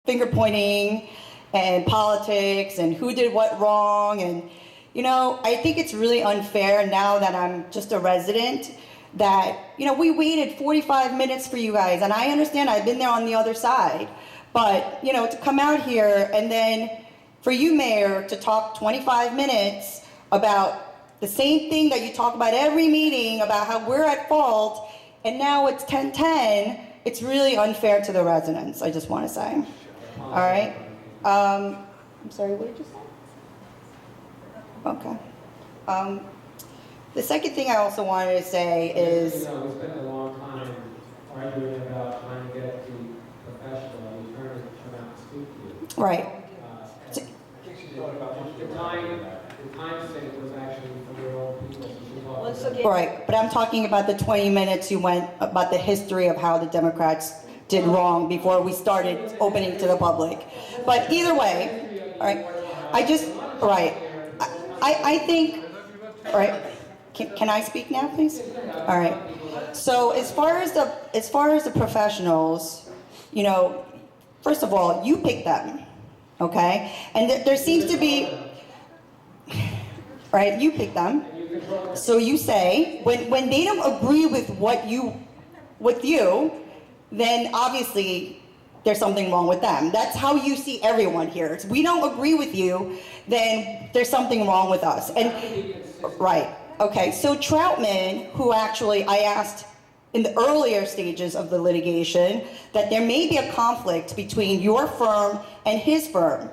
finger pointing and politics and who did what wrong. And, you know, I think it's really unfair now that I'm just a resident that, you know, we waited 45 minutes for you guys. And I understand I've been there on the other side. But, you know, to come out here and then for you, Mayor, to talk 25 minutes about the same thing that you talk about every meeting about how we're at fault, and now it's 10:10, it's really unfair to the residents, I just want to say. All right? I'm sorry, what did you say? Okay. The second thing I also wanted to say is... You know, we spent a long time arguing about trying to get the professional attorney to come out and speak to you. Right. The time sink was actually from your own people. Once again, Right, but I'm talking about the 20 minutes you went about the history of how the Democrats did wrong before we started opening to the public. But either way, all right, I think, all right, can I speak now, please? All right. So as far as the professionals, you know, first of all, you picked them, okay? And there seems to be, right, you picked them. So you say, when they don't agree with with you, then obviously there's something wrong with them. That's how you see everyone here. If we don't agree with you, then there's something wrong with us. And right, okay, so Troutman, who actually I asked in the earlier stages of the litigation, that there may be a conflict between your firm and his firm.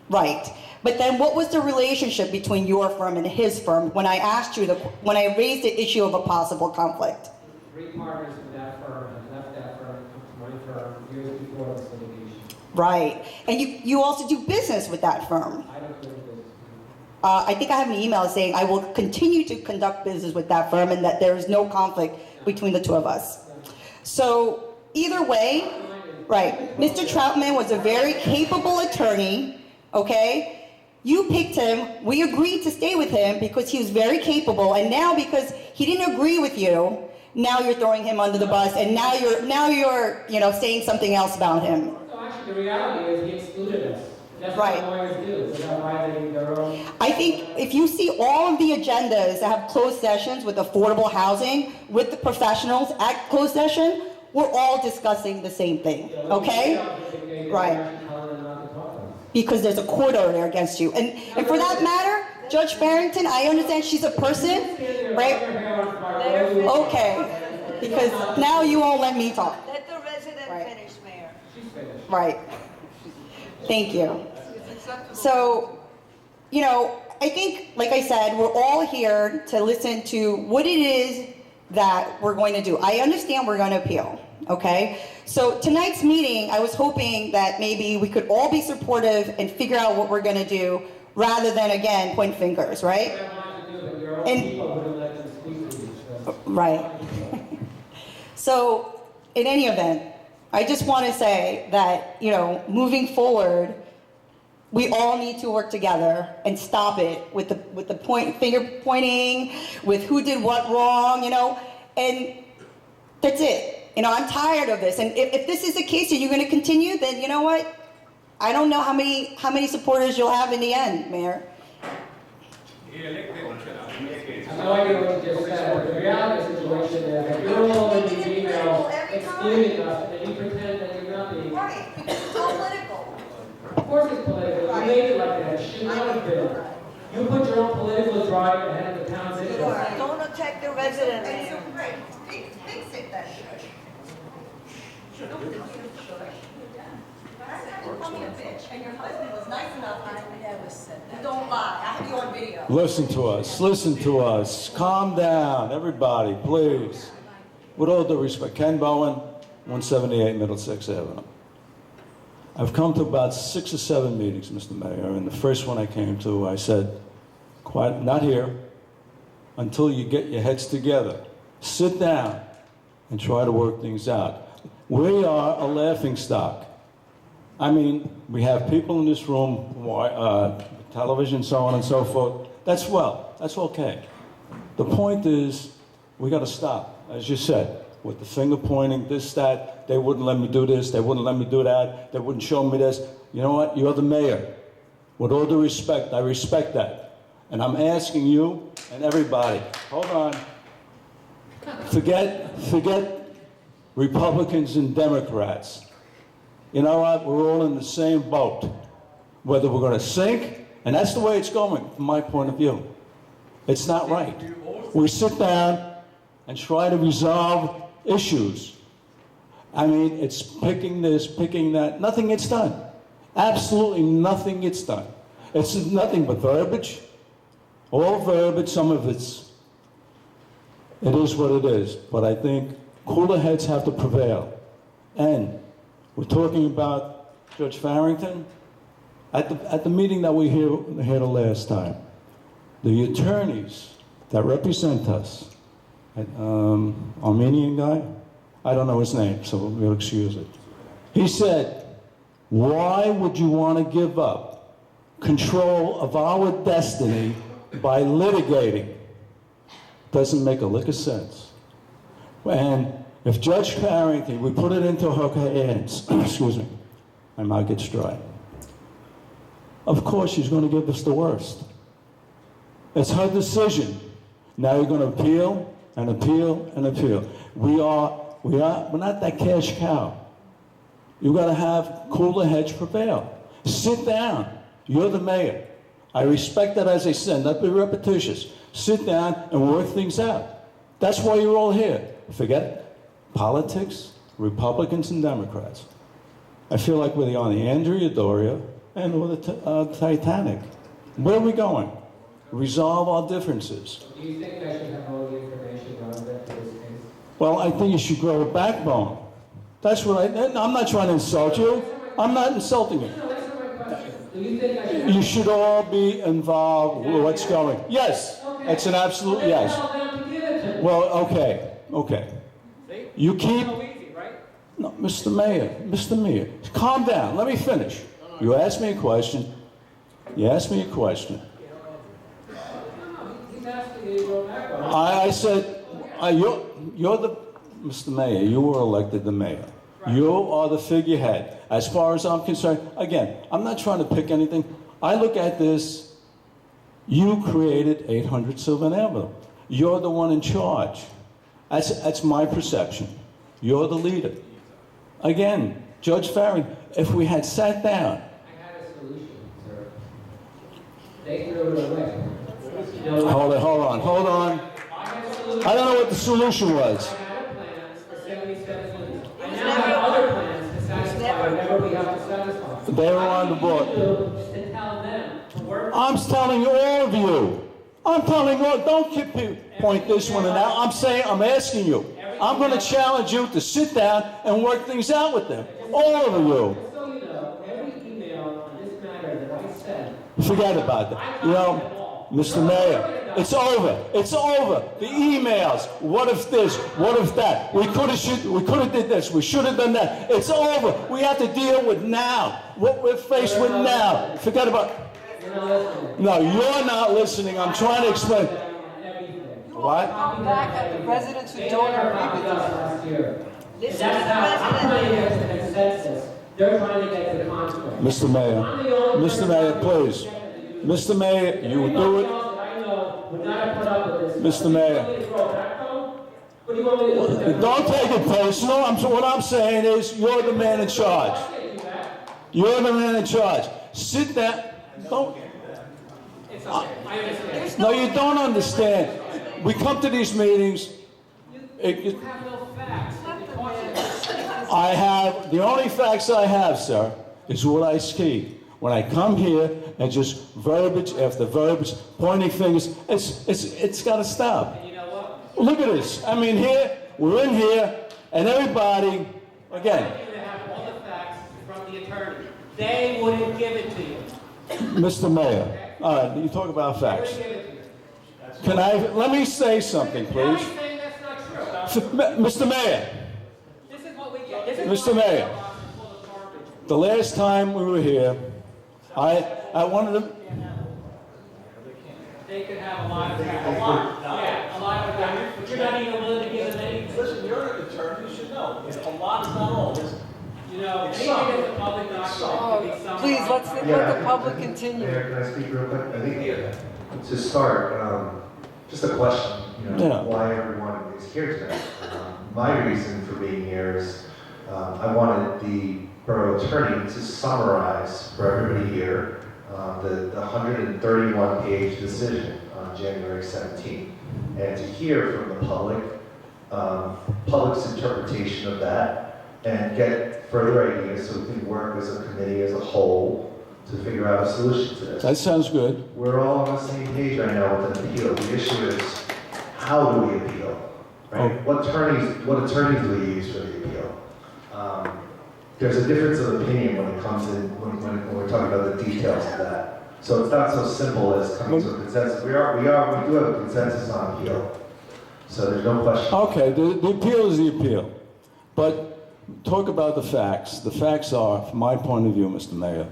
Right. But then what was the relationship between your firm and his firm when I asked you, when I raised the issue of a possible conflict? 3 partners in that firm had left that firm and come to my firm years before this litigation. Right. And you also do business with that firm. I don't do business. I think I have an email saying I will continue to conduct business with that firm and that there is no conflict between the two of us. So either way, right, Mr. Troutman was a very capable attorney, okay? You picked him, we agreed to stay with him because he was very capable, and now because he didn't agree with you, now you're throwing him under the bus, and now you're you know, saying something else about him. So actually the reality is he excluded us. That's Right. what lawyers do. Is that why their own... I think if you see all of the agendas that have closed sessions with affordable housing, with the professionals at closed session, we're all discussing the same thing, okay? Right. Because there's a court order against you. And for that matter, Judge Farrington, I understand she's a person, right? Okay. Because now you won't let me talk. let the resident Right. finish, Mayor. She's finished. Right. Thank you. So, you know, I think, like I said, we're all here to listen to what it is that we're going to do. I understand we're going to appeal, okay? So tonight's meeting, I was hoping that maybe we could all be supportive and figure out what we're going to do rather than, again, point fingers, right? Right. So, in any event, I just want to say that, you know, moving forward, we all need to work together and stop it with the finger pointing, with who did what wrong, you know, and that's it. You know, I'm tired of this. And if this is the case and you're going to continue, then you know what? I don't know how many supporters you'll have in the end, Mayor. I like what you just said. The reality of the situation is that you're all in the email excluding us, and you pretend that you're not being... Right, because it's all political. Of course it's political. You made it like that. It should not have been. You put your own political drive ahead of the town's interests. Don't attack the resident, Mayor. Right. Fix it then. Call me a bitch, and your husband was nice enough. I never said that. Don't lie. I have you on video. Listen to us. Calm down, everybody, please. With all due respect, Ken Bowen, 178 Middlesex Avenue. I've come to about 6 or 7 meetings, Mr. Mayor, and the first one I came to, I said, quiet, not here, until you get your heads together. Sit down and try to work things out. We are a laughingstock. I mean, we have people in this room, television, so on and so forth. That's okay. The point is, we got to stop, as you said. with the finger pointing, this, that, they wouldn't let me do this, they wouldn't let me do that, they wouldn't show me this. You know what? You're the mayor. With all due respect, I respect that. And I'm asking you and everybody, hold on. Forget Republicans and Democrats. You know what? We're all in the same boat. Whether we're going to sink, and that's the way it's going from my point of view. It's not right. We sit down and try to resolve issues. I mean, it's picking this, picking that. Nothing gets done. Absolutely nothing gets done. It's nothing but verbiage. All verbiage, some of it is what it is. But I think cooler heads have to prevail. And we're talking about Judge Farrington. At the meeting that we had the last time, the attorneys that represent us, Armenian guy, I don't know his name, so you'll excuse it. He said, why would you want to give up control of our destiny by litigating? Doesn't make a lick of sense. And if Judge Farrington, we put it into her hands, excuse me, my mouth gets dry. Of course she's going to give us the worst. It's her decision. Now you're going to appeal and appeal and appeal. We're not that cash cow. You got to have cooler heads prevail. Sit down. You're the mayor. I respect that, as I said, not be repetitious. Sit down and work things out. That's why you're all here. Forget politics, Republicans and Democrats. I feel like we're on the Andrea Doria and with the Titanic. Where are we going? Resolve our differences. Do you think I should have all the information relevant to this case? Well, I think you should grow a backbone. That's what I'm not trying to insult you. I'm not insulting you. No, that's not my question. Do you think I should You should all be involved with what's going. Yes, it's an absolute yes. tell them to give it to me? Well, okay. You keep, Easy, right? no, Mr. Mayor, calm down, let me finish. You asked me a question. He's asking you to go back on. I said, you're the, Mr. Mayor, you were elected the mayor. You are the figurehead. As far as I'm concerned, again, I'm not trying to pick anything. I look at this, you created 800 Sylvan Avenue. You're the one in charge. That's my perception. You're the leader. Again, Judge Farrington, if we had sat down, I had a solution, sir. They threw it away. You know, hold on. I had a solution. I don't know what the solution was. I had a plan for 77 units. I now have other plans to satisfy whatever we have to satisfy. They were on the board. What do you do to tell them to work? I'm telling all of you. I'm telling you, don't point this one and that. I'm asking you. I'm going to challenge you to sit down and work things out with them. All of you. Just so you know, every email on this matter that I sent, Forget about that. You know, Mr. Mayor, it's over. It's over. The emails. What if this? What if that? We could have did this. We should have done that. It's over. We have to deal with now. What we're faced with now. Forget about. you're not listening. No, you're not listening. I'm trying to explain. Everything. What? Come back at the residents who don't agree with you. Last year. This is the That's how I'm trying to resident. get to the consensus. They're trying to get to the conflict. Mr. Mayor. I'm the only Mr. Mayor, please. Mr. Mayor, you would do it. I know would not have put up with this. Mr. Mayor. You want me to throw a backbone? What do you want me to do? Don't take it personal. What I'm saying is you're the man in charge. I'll take you back. You're the man in charge. Sit down. Don't. It's okay. I understand. No, you don't understand. We come to these meetings. You have no facts. The only facts I have, sir, is what I see. When I come here and just verbiage after verbiage, pointing fingers, it's got to stop. And you know what? Look at this. I mean, we're in here, and everybody, again, I you to have all the facts from the attorney. They wouldn't give it to you. Mr. Mayor, all right, you talk about They facts. wouldn't give it to you. Let me say something, Now please. he's saying that's not true. Mr. Mayor, This is what we get. This is Mr. why Mayor. the mailbox is full of garbage. the last time we were here, I wanted to, They could have a lot of facts. A lot. Yeah, a lot of facts. But you're not even willing to give them any. Listen, you're an attorney. You know, anything that's a public document can be summarized. Please, let the public continue. Mayor, can I speak real quick? I think to start, just a question, Yeah. why everyone is here tonight. My reason for being here is I wanted the borough attorney to summarize for everybody here the 131-page decision on January 17th, and to hear from the public's interpretation of that, and get further ideas so we can work as a committee as a whole to figure out a solution to this. That sounds good. We're all on the same page right now with an appeal. The issue is, how do we appeal? Right? Oh. What attorneys do we use for the appeal? There's a difference of opinion when it comes in, when we're talking about the details of that. So it's not so simple as coming to a consensus. We do have a consensus on appeal. So there's no question. Okay, the appeal is the appeal. But talk about the facts. The facts are, from my point of view, Mr. Mayor,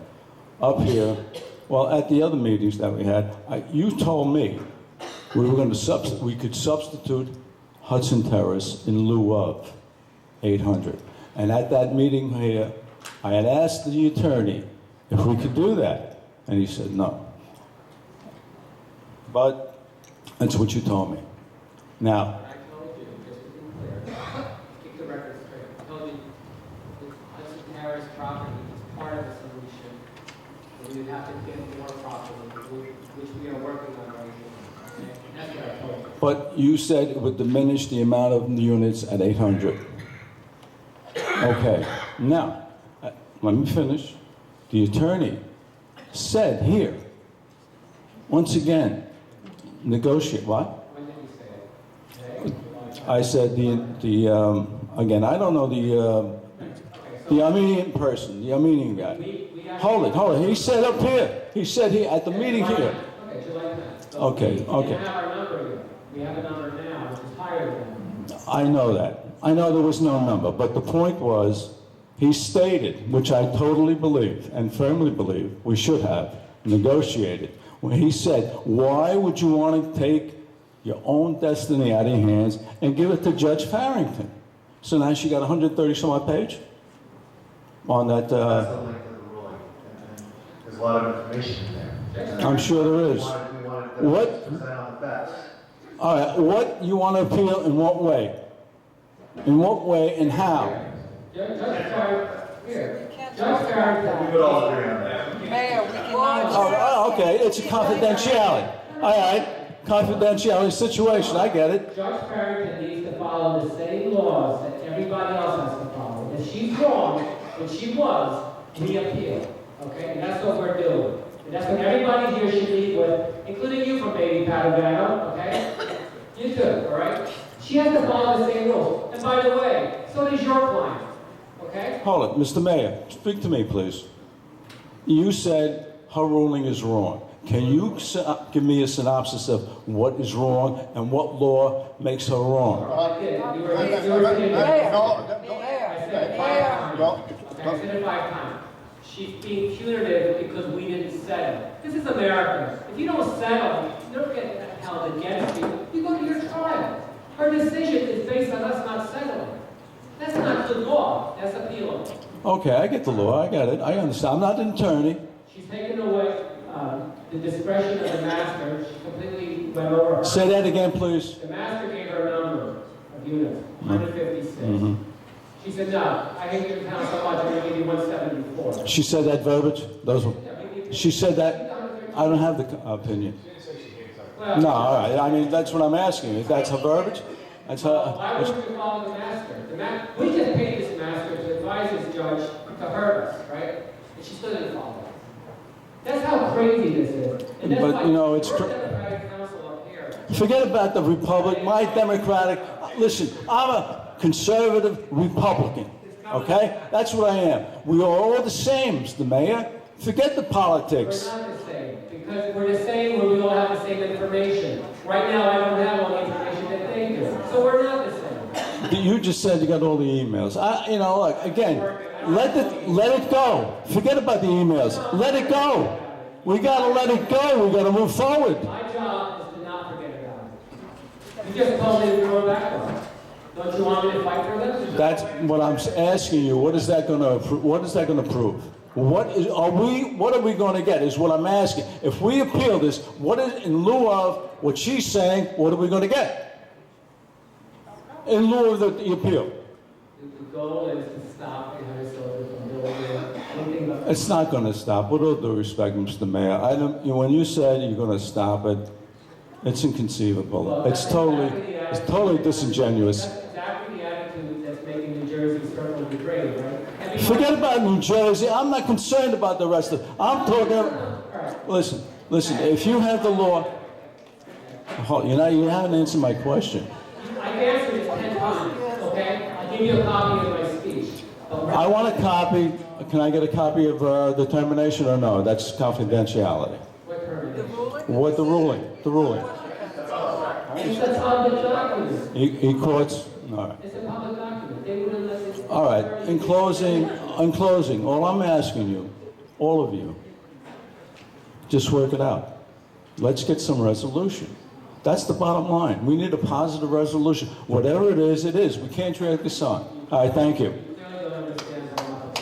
up here, well, at the other meetings that we had, you told me we were going to we could substitute Hudson Terrace in lieu of 800. And at that meeting here, I had asked the attorney if we could do that, and he said no. But that's what you told me. Now, I told you, just to be clear, keep the record straight. I told you the Hudson Terrace property is part of the solution. And we have to get more property, which we are working on right now. Okay? That's what I told you. but you said it would diminish the amount of units at 800. Okay, now, let me finish. The attorney said here, once again, negotiate, what? When did you say it? Today? I said again, I don't know the Armenian person, the Armenian guy. Hold it. He said up here. He said here at the meeting here. Okay, July 10th. So Okay, we okay. didn't have our number yet. We have a number now, which is higher than that. I know that. I know there was no number, but the point was, he stated, which I totally believe and firmly believe we should have negotiated, when he said, why would you want to take your own destiny out of your hands and give it to Judge Farrington? So now she got 130 some odd page on that. That's the length of the ruling. And there's a lot of information in there. I'm sure there is. We wanted What? to present on the facts. All right, what you want to appeal in what way? In what way and how? Judge Farrington, here. can't Judge talk Farrington. We would all agree on that. Mayor, we cannot. Oh, okay, it's a confidentiality. All right, confidentiality situation, I get it. Judge Farrington needs to follow the same laws that everybody else has to follow. If she's wrong, and she was, we appeal, okay? And that's what we're doing. And that's what everybody here should lead with, including you from Baby Padavano, okay? You too, all right? She has to follow the same rules. And by the way, so does your client, okay? Hold it, Mr. Mayor, speak to me, please. You said her ruling is wrong. Can you give me a synopsis of what is wrong and what law makes her wrong? I did. You were sitting there. I said it 5 times. Okay, I said it 5 times. She's being punitive because we didn't settle. This is America. If you don't settle, you don't get held against you. You go to your trial. Her decision is based on us not settling. That's not good law. That's appealable. Okay, I get the law, I get it, I understand. I'm not an attorney. She's taken away the discretion of the master. She completely went over her. Say that again, please. The master gave her a number of units, 156. She said, no, I hate your town so much, I'm going to give you 174. She said that verbiage? Those were, she said that? I don't have the opinion. Well, No, all right, I mean, that's what I'm asking. If that's her verbiage? That's why her, wouldn't you follow the master? We just paid this master to advise this judge to hurt us, right? And she still didn't follow it. That's how crazy this is. And that's But, why you know, it's we're tr- Democratic council up here. forget about the Republic, my Democratic, listen, I'm a conservative Republican, okay? That's what I am. We are all the same, Mr. Mayor. Forget the We're politics. not the same, because we're the same where we all have the same information. Right now, I don't have all the information that they do, so we're not the same. You just said you got all the emails. You know, look, again, let it go. Forget about the emails. Let it go. We gotta let it go. We gotta move forward. My job is to not forget about it. You just told me to go back on it. Don't you want me to fight for them? That's what I'm asking you. What is that going to prove? What are we going to get is what I'm asking. If we appeal this, what is, in lieu of what she's saying, what are we going to get? In lieu of the appeal. The goal is to stop the high school from building anything but. It's not going to stop. With all due respect, Mr. Mayor, when you said you're going to stop it, it's inconceivable. Well, It's that's totally exactly the disingenuous. That's exactly the attitude that's making New Jersey circle degrade, right? Forget about New Jersey. I'm not concerned about the rest of it. I'm talking. Listen. If you have the law, you haven't answered my question. I've answered it 10 times, okay? I'll give you a copy of my speech. I want a copy. Can I get a copy of the termination or no? That's confidentiality. What termination? What the ruling? The ruling. It's a public document. He courts. All right. It's a public document. They wouldn't let it. All right. In closing, all I'm asking you, all of you, just work it out. Let's get some resolution. That's the bottom line. We need a positive resolution. Whatever it is, it is. We can't drag this on. All right. Thank you. Clearly don't understand what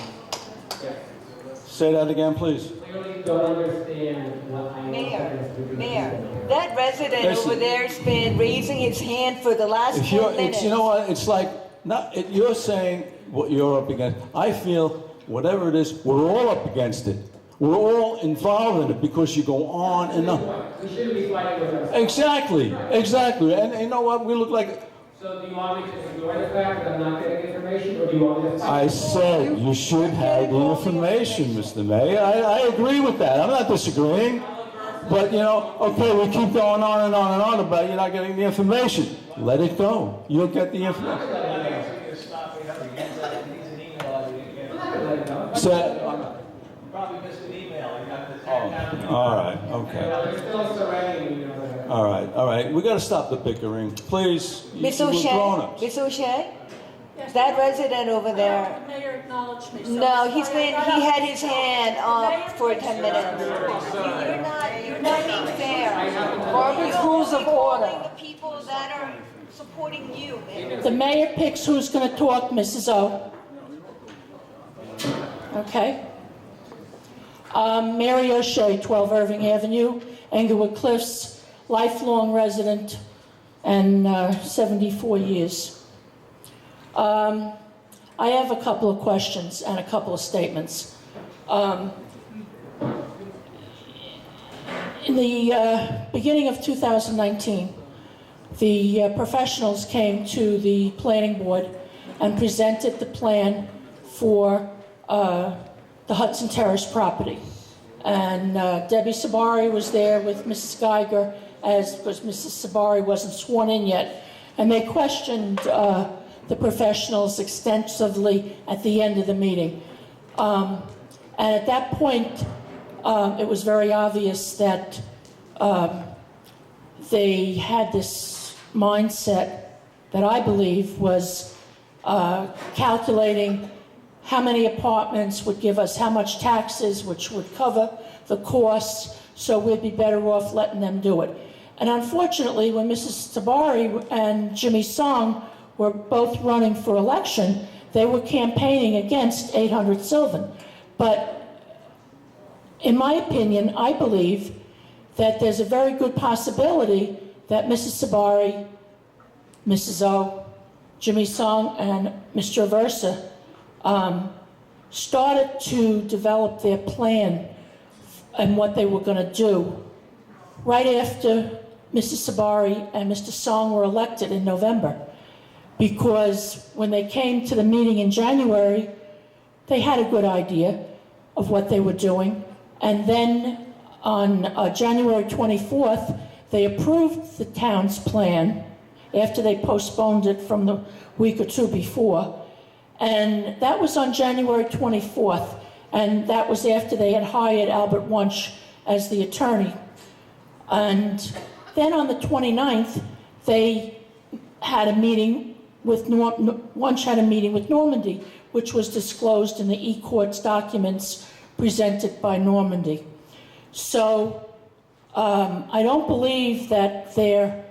Say that again, please. Clearly don't understand what I am. Mayor, that resident Listen. over there's been raising his hand for the last If 10 minutes. you know what? It's like you're saying what you're up against. I feel whatever it is, we're all up against it. We're all involved in it because you go on and on. We shouldn't be fighting with ourselves. Exactly. And you know what? We look like. So do you want me to ignore the fact that I'm not getting information, or do you want me to fight? I said you should have the information, Mr. Mayor. I agree with that. I'm not disagreeing. But, okay, we keep going on and on and on about you're not getting the information. Let it go. You'll get the information. Probably missed an email. I got the All right, okay. They're still surrounding me, All right. We got to stop the bickering. Please. Miss We're O'Shea, grown-ups. Miss O'Shea, that resident over there. The mayor acknowledged me. so No, I'm he sorry. had his hand up for 10 minutes. You're not being fair. Robert's Rules of order. The people that are supporting you. The mayor picks who's going to talk, Mrs. O. Okay? Mary O'Shea, 12 Irving Avenue, Englewood Cliffs, lifelong resident and 74 years. I have a couple of questions and a couple of statements. In the beginning of 2019, the professionals came to the planning board and presented the plan for the Hudson Terrace property. And Debbie Sabari was there with Mrs. Geiger, because Mrs. Sabari wasn't sworn in yet. And they questioned the professionals extensively at the end of the meeting. And at that point, it was very obvious that they had this mindset that I believe was calculating how many apartments would give us how much taxes, which would cover the costs, so we'd be better off letting them do it. And unfortunately, when Mrs. Sabari and Jimmy Song were both running for election, they were campaigning against 800 Sylvan. But in my opinion, I believe that there's a very good possibility that Mrs. Sabari, Mrs. O, Jimmy Song, and Mr. Aversa started to develop their plan and what they were going to do right after Mrs. Sabari and Mr. Song were elected in November. Because when they came to the meeting in January, they had a good idea of what they were doing. And then on January 24th, they approved the town's plan after they postponed it from the week or two before. And that was on January 24th. And that was after they had hired Albert Wunsch as the attorney. And then on the 29th, they had a meeting with Wunsch had a meeting with Normandy, which was disclosed in the E-Courts documents presented by Normandy. So I don't believe that their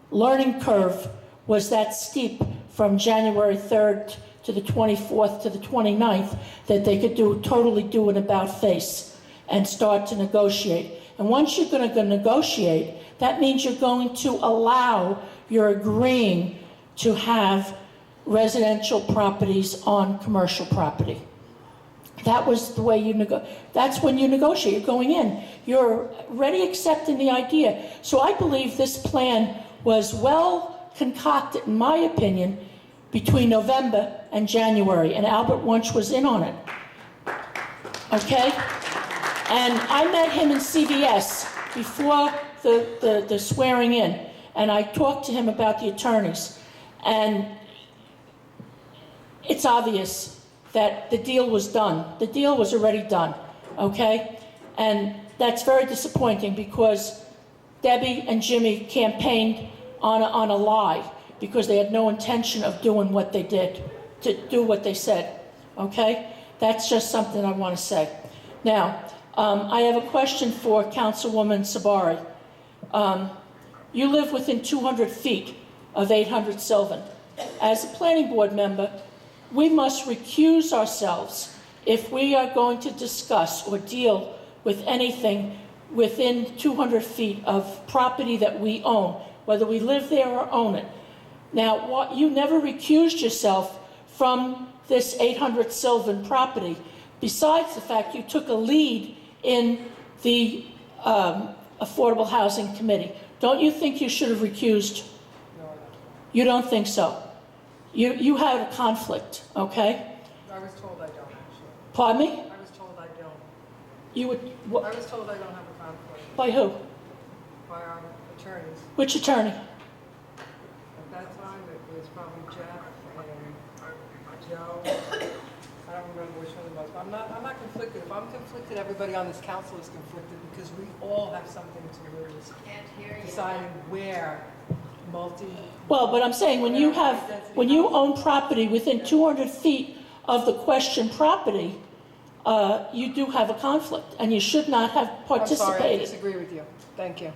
learning curve was that steep from January 3rd to the 24th to the 29th that they could totally do an about face and start to negotiate. And once you're going to negotiate, that means you're going to allow, you're agreeing to have residential properties on commercial property. That was the way that's when you negotiate. You're going in. You're already accepting the idea. So I believe this plan was well concocted, in my opinion, between November and January, and Albert Wunsch was in on it. Okay? And I met him in CVS before the swearing in, and I talked to him about the attorneys. And it's obvious that the deal was done. The deal was already done, okay? And that's very disappointing because Debbie and Jimmy campaigned on a lie because they had no intention of doing what they did, to do what they said, okay? That's just something I want to say. Now, I have a question for Councilwoman Sabari. You live within 200 feet of 800 Sylvan. As a planning board member, we must recuse ourselves if we are going to discuss or deal with anything within 200 feet of property that we own, whether we live there or own it. Now, you never recused yourself from this 800 Sylvan property, besides the fact you took a lead in the Affordable Housing Committee. Don't you think you should have recused? No. You don't think so? You had a conflict, okay? I was told I don't, actually. Pardon me? I was told I don't. You would, I was told I don't have a conflict by who? by our attorneys. Which attorney? At that time, it was probably Jeff and Joe. I don't remember which one it was, but I'm not conflicted. If I'm conflicted, everybody on this council is conflicted because we all have something to lose. Deciding where Well, but I'm saying when you own property within 200 feet of the question property, you do have a conflict, and you should not have participated. I'm sorry, I disagree with you. Thank you.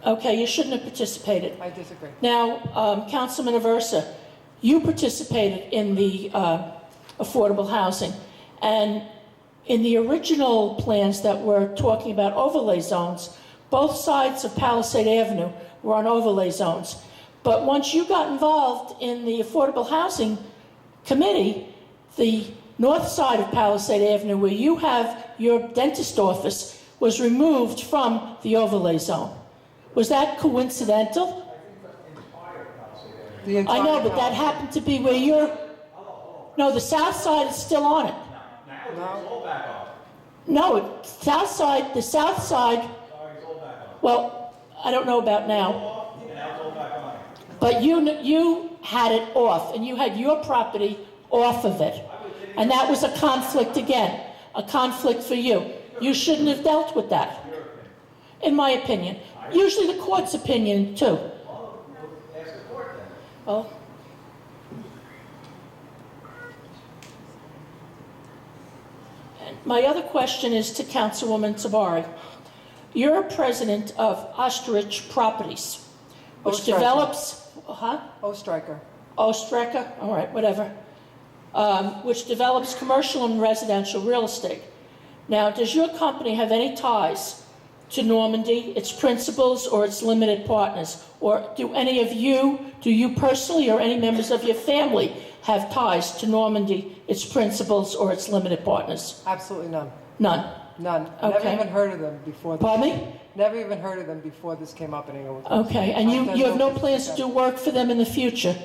Okay, you shouldn't have participated. I disagree. Now, Councilman Aversa, you participated in the affordable housing, and in the original plans that were talking about overlay zones, both sides of Palisade Avenue were on overlay zones. But once you got involved in the Affordable Housing Committee, the north side of Palisade Avenue, where you have your dentist office, was removed from the overlay zone. Was that coincidental? I know, but that happened to be where you're... No, the south side is still on it. No, the south side... Well, I don't know about now. But you had it off, and you had your property off of it. And that was a conflict again, a conflict for you. You shouldn't have dealt with that, in my opinion. Usually the court's opinion, too. Well, and my other question is to Councilwoman Sabari. You're president of Ostrich Properties, which develops... Ostreicher. Ostreicher, all right, whatever. Which develops commercial and residential real estate. Now, does your company have any ties to Normandy, its principals, or its limited partners? Or do you personally, or any members of your family have ties to Normandy, its principals, or its limited partners? Absolutely none. None? None. Okay. Never even heard of them before. Pardon me? Never even heard of them before this came up in Englewood. Okay, and you have no plans to do work for them in the future?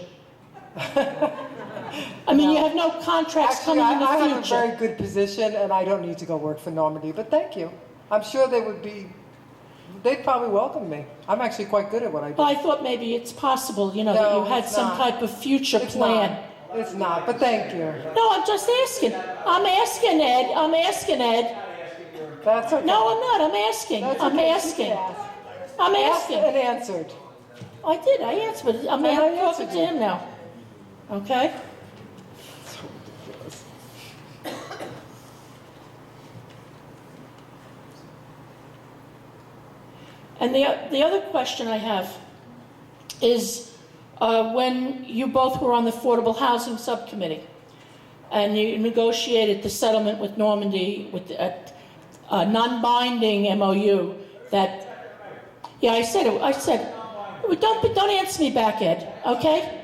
I mean, you have no contracts Actually, coming in the I future? have a very good position, and I don't need to go work for Normandy, but thank you. I'm sure they'd probably welcome me. I'm actually quite good at what I do. Well, I thought maybe it's possible, that you had it's some not. type of future It's plan. not. It's not, but thank you. No, I'm just asking. I'm asking, Ed. That's okay. No, I'm not. I'm asking. That's I'm okay. asking. You can ask. I'm Asked asking. and answered. I did. I answered, but I'm And I talking answered to you. him now. Okay? And the other question I have is, when you both were on the Affordable Housing Subcommittee, and you negotiated the settlement with Normandy with a non-binding MOU that, yeah, I said, don't answer me back, Ed, okay?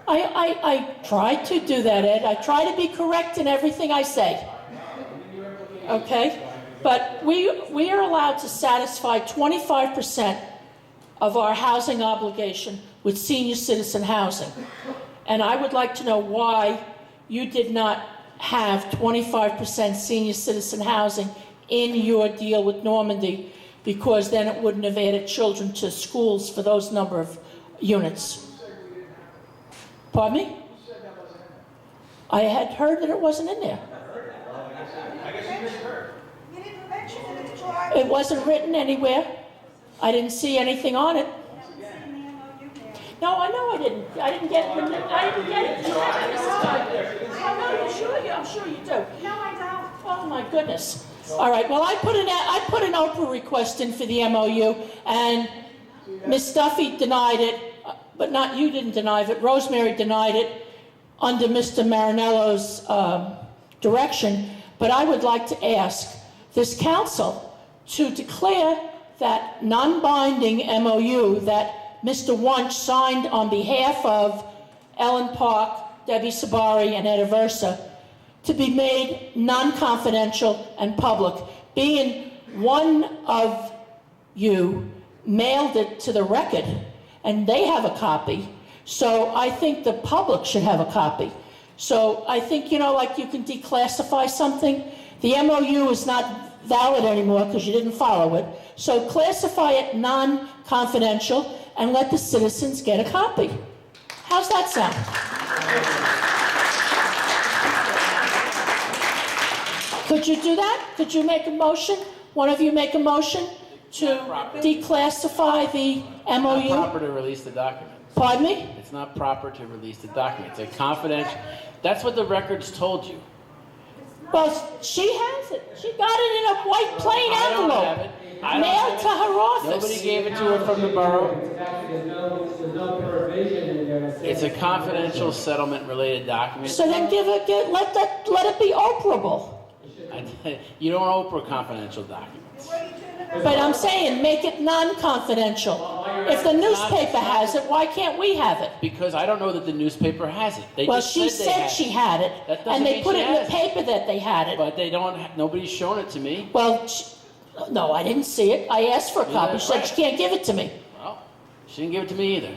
I try to do that, Ed. I try to be correct in everything I say, okay? But we are allowed to satisfy 25% of our housing obligation with senior citizen housing. And I would like to know why you did not have 25% senior citizen housing in your deal with Normandy, because then it wouldn't have added children to schools for those number of units. Pardon me? I had heard that it wasn't in there. It wasn't written anywhere. I didn't see anything on it. No, I know I didn't. I didn't get it. I didn't get it. You have it inside there. Oh, no, I'm sure you do. No, I don't. Oh, my goodness. All right, well, I put an Oprah request in for the MOU, and Ms. Duffy denied it, but not you didn't deny it. Rosemary denied it under Mr. Marinello's direction. But I would like to ask this council to declare that non-binding MOU that Mr. Wunsch signed on behalf of Ellen Park, Debbie Sabari, and Ed Aversa to be made non-confidential and public, being one of you mailed it to the record, and they have a copy, so I think the public should have a copy. So I think, like you can declassify something. The MOU is not valid anymore because you didn't follow it, so classify it non-confidential and let the citizens get a copy. How's that sound? Could you do that? Could you make a motion? One of you make a motion to declassify the MOU? It's not proper to release the document. Pardon me? It's not proper to release the document. It's a confidential. That's what the records told you. Well, she has it. She got it in a white plain I don't envelope. have it. I don't Mailed have to it. her office. Nobody gave it to her from the borough. There's no provision in there that says. It's a confidential settlement-related document. So then let it be operable. You don't Oprah confidential documents. But I'm saying, make it non-confidential. If the newspaper has it, why can't we have it? Because I don't know that the newspaper has it. They Well, just she they said had she it. had it, That doesn't and they mean put she it in the has it. paper that they had it. But they don't. Nobody's shown it to me. Well, no, I didn't see it. I asked for a copy. She said right. she can't give it to me. Well, she didn't give it to me either.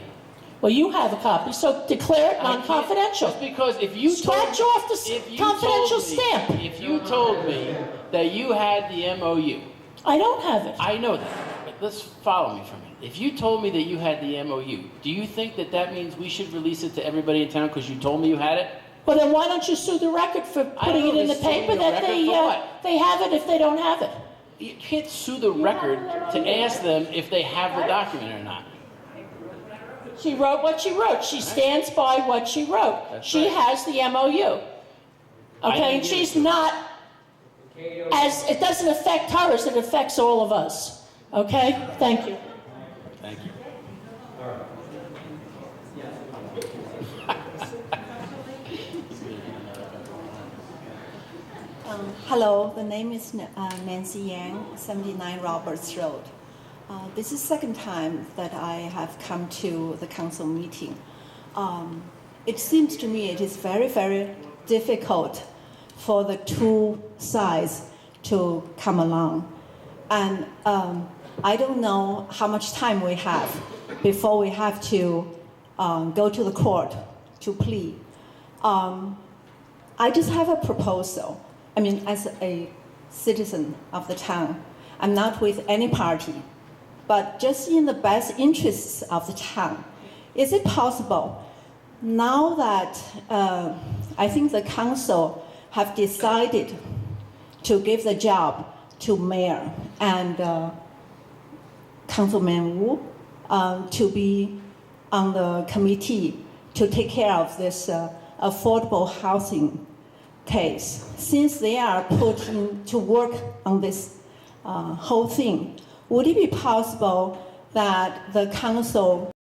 Well, you have a copy, so declare it I can't- non-confidential. Just because if you Scratch told, off the if you confidential told me- stamp. If you told me that you had the MOU, I don't have it. I know that. But let's follow me for a minute. If you told me that you had the MOU, do you think that that means we should release it to everybody in town because you told me you had it? Well, then why don't you sue the record for putting it in the paper that they have it if they don't have it? You can't sue the record to ask them if they have the document or not. She wrote what she wrote. She stands by what she wrote. That's She right. has the MOU. I Okay, didn't and give it she's to her. not, as it doesn't affect her as it affects all of us. Okay? Thank you. Thank you. Hello, the name is Nancy Yang, 79 Roberts Road. This is the second time that I have come to the council meeting. It seems to me it is very, very difficult for the two sides to come along. And I don't know how much time we have before we have to go to the court to plead. I just have a proposal. I mean, as a citizen of the town, I'm not with any party, but just in the best interests of the town, is it possible, now that I think the council have decided to give the job to mayor and Councilman Wu to be on the committee to take care of this affordable housing case, since they are put in to work on this whole thing, would it be possible that the council